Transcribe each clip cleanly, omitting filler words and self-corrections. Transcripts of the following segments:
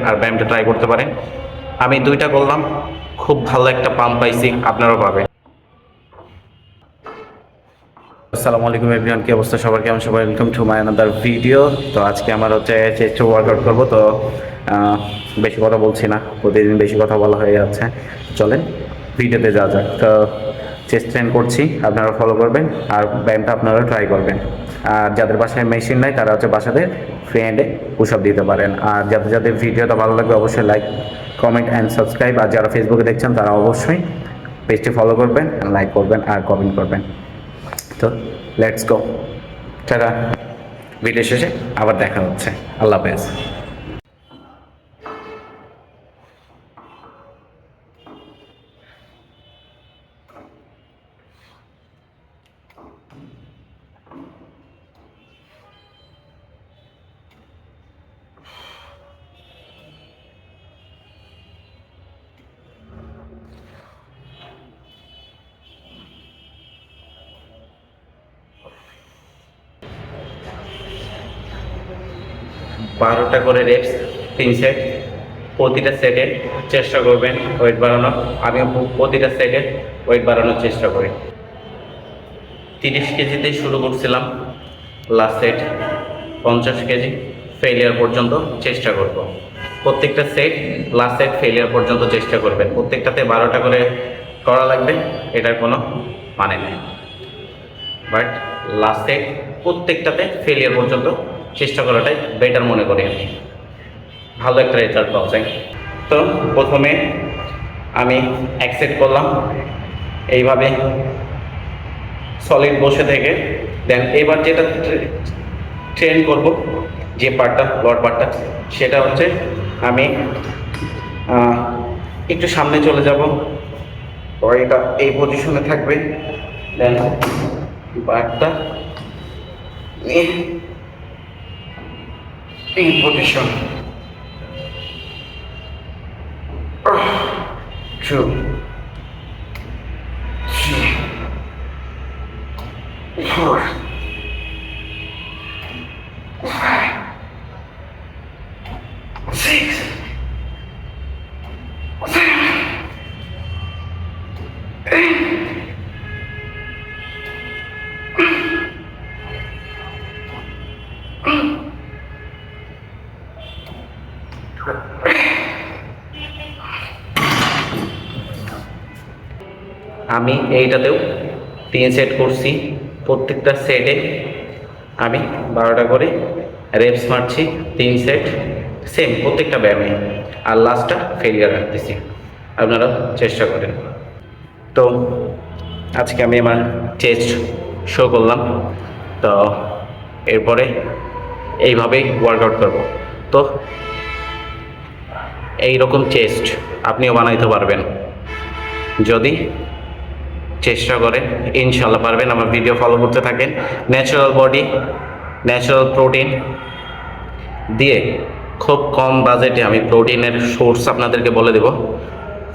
আর ব্যায়ামটা ট্রাই করতে পারেন। আমি দুইটা করলাম, খুব ভালো একটা পাম্প পাইছি, আপনারাও পাবেন। আসসালামু আলাইকুম এভরিওয়ান, কি অবস্থা সবার, কেমন সবাই? Welcome to my another video. তো আজকে আমার হচ্ছে চেস্ট ওয়ার্কআউট করবো। তো বেশি কথা বলছি না, প্রতিদিন বেশি কথা বলা হয়ে যাচ্ছে। চলেন ভিডিওতে যাওয়া যাক। তো চেস্ট ট্রেন করছি, আপনারা ফলো করবেন আর ব্যায়ামটা আপনারা ট্রাই করবেন। আর যাদের বাসায় মেশিন নাই তারা হচ্ছে বাসাতে ফ্রি হ্যান্ডে পুশ আপ দিতে পারেন। আর যাদের যাদের ভিডিওটা ভালো লাগবে অবশ্যই লাইক, কমেন্ট অ্যান্ড সাবস্ক্রাইব। আর যারা ফেসবুকে দেখছেন তারা অবশ্যই পেজটি ফলো করবেন, লাইক করবেন আর কমেন্ট করবেন। তো লেটস গো, টাটা। ভিডিও শেষে আবার দেখা হচ্ছে। আল্লাহ হাফেজ। বারোটা করে রেপস, 3 সেট। প্রতিটা সেটে চেষ্টা করবেন ওয়েট বাড়ানোর। আমি প্রতিটা সেটে ওয়েট বাড়ানোর চেষ্টা করি। 30 কেজিতে শুরু করছিলাম, লাস্ট সেট 50 কেজি ফেলিয়ার পর্যন্ত চেষ্টা করব। প্রত্যেকটা সেট লাস্ট সেট ফেলিয়ার পর্যন্ত চেষ্টা করবেন। প্রত্যেকটাতে 12টা করে করা লাগবে, এটার কোনো মানে নেই। বাট লাস্ট সেট প্রত্যেকটাতে ফেলিয়ার পর্যন্ত চেষ্টা করাটাই বেটার মনে করি আমি, ভালো একটা রেজাল্ট পাওয়া যায়। তো প্রথমে আমি এক সেট করলাম এইভাবে সলিড বসে থেকে। দেন এবার যেটা ট্রেন করব, যে পার্টটা লোয়ার পার্টটা, সেটা হচ্ছে আমি একটু সামনে চলে যাব। এটা এই পজিশনে থাকবে। দেন পার্টটা এই পজিশন, 2, 3, 4, 5, 6, 7, 8. আমি এইটাতেও 3 সেট করছি। প্রত্যেকটা সেটে আমি 12টা করে রেপস মারছি, 3 সেট সেম প্রত্যেকটা ব্যায়ামে। আর লাস্টটা ফেলিয়ার রাখতেছি, আপনারা চেষ্টা করেন। তো আজকে আমি আমার চেস্ট শো করলাম। তো এরপরে এইভাবেই ওয়ার্কআউট করব। তো এইরকম চেস্ট আপনিও বানাইতে পারবেন যদি চেষ্টা করেন, ইনশাল্লাহ পারবেন। আমার ভিডিও ফলো করতে থাকেন। ন্যাচারাল বডি, ন্যাচারাল প্রোটিন দিয়ে খুব কম বাজেটে আমি প্রোটিনের সোর্স আপনাদেরকে বলে দেব,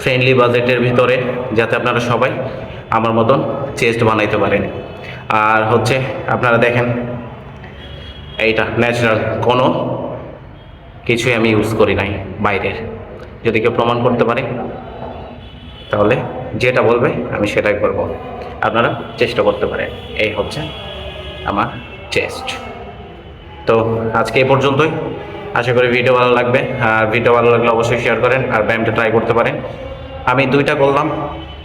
ফ্রেন্ডলি বাজেটের ভিতরে, যাতে আপনারা সবাই আমার মতন চেস্ট বানাইতে পারেন। আর হচ্ছে আপনারা দেখেন, এইটা ন্যাচারাল, কোনো কিছুই আমি ইউজ করি নাই বাইরের। যদি কেউ প্রমাণ করতে পারে তাহলে যেটা বলবে আমি সেটাই করব, আপনারা চেষ্টা করতে পারেন। এই হচ্ছে আমার চেস্ট। তো আজকে এই পর্যন্তই। আশা করি ভিডিও ভালো লাগবে। আর ভিডিও ভালো লাগলে অবশ্যই শেয়ার করেন আর ব্যায়ামটা ট্রাই করতে পারেন। আমি দুইটা করলাম,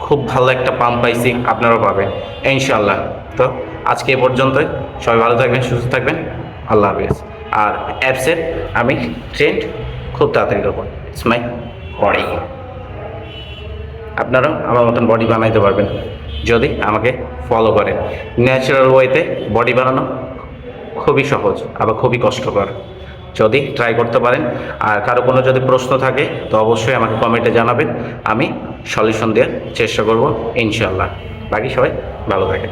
খুব ভালো একটা পাম্প পাইছি, আপনারাও পাবেন ইনশাল্লাহ। তো আজকে এই পর্যন্তই। সবাই ভালো থাকবেন, সুস্থ থাকবেন। আল্লাহ হাফেজ। আর অ্যাপসের আমি ট্রেন্ড খুব তাড়াতাড়ি করবো। It's my body. আপনারাও আমার মতন বডি বানাইতে পারবেন যদি আমাকে ফলো করেন। ন্যাচারাল ওয়েতে বডি বানানো খুবই সহজ, আবার খুবই কষ্টকর, যদি ট্রাই করতে পারেন। আর কারো কোনো যদি প্রশ্ন থাকে তো অবশ্যই আমাকে কমেন্টে জানাবেন, আমি সলিউশন দেওয়ার চেষ্টা করব ইনশাল্লাহ। বাকি সবাই ভালো থাকেন।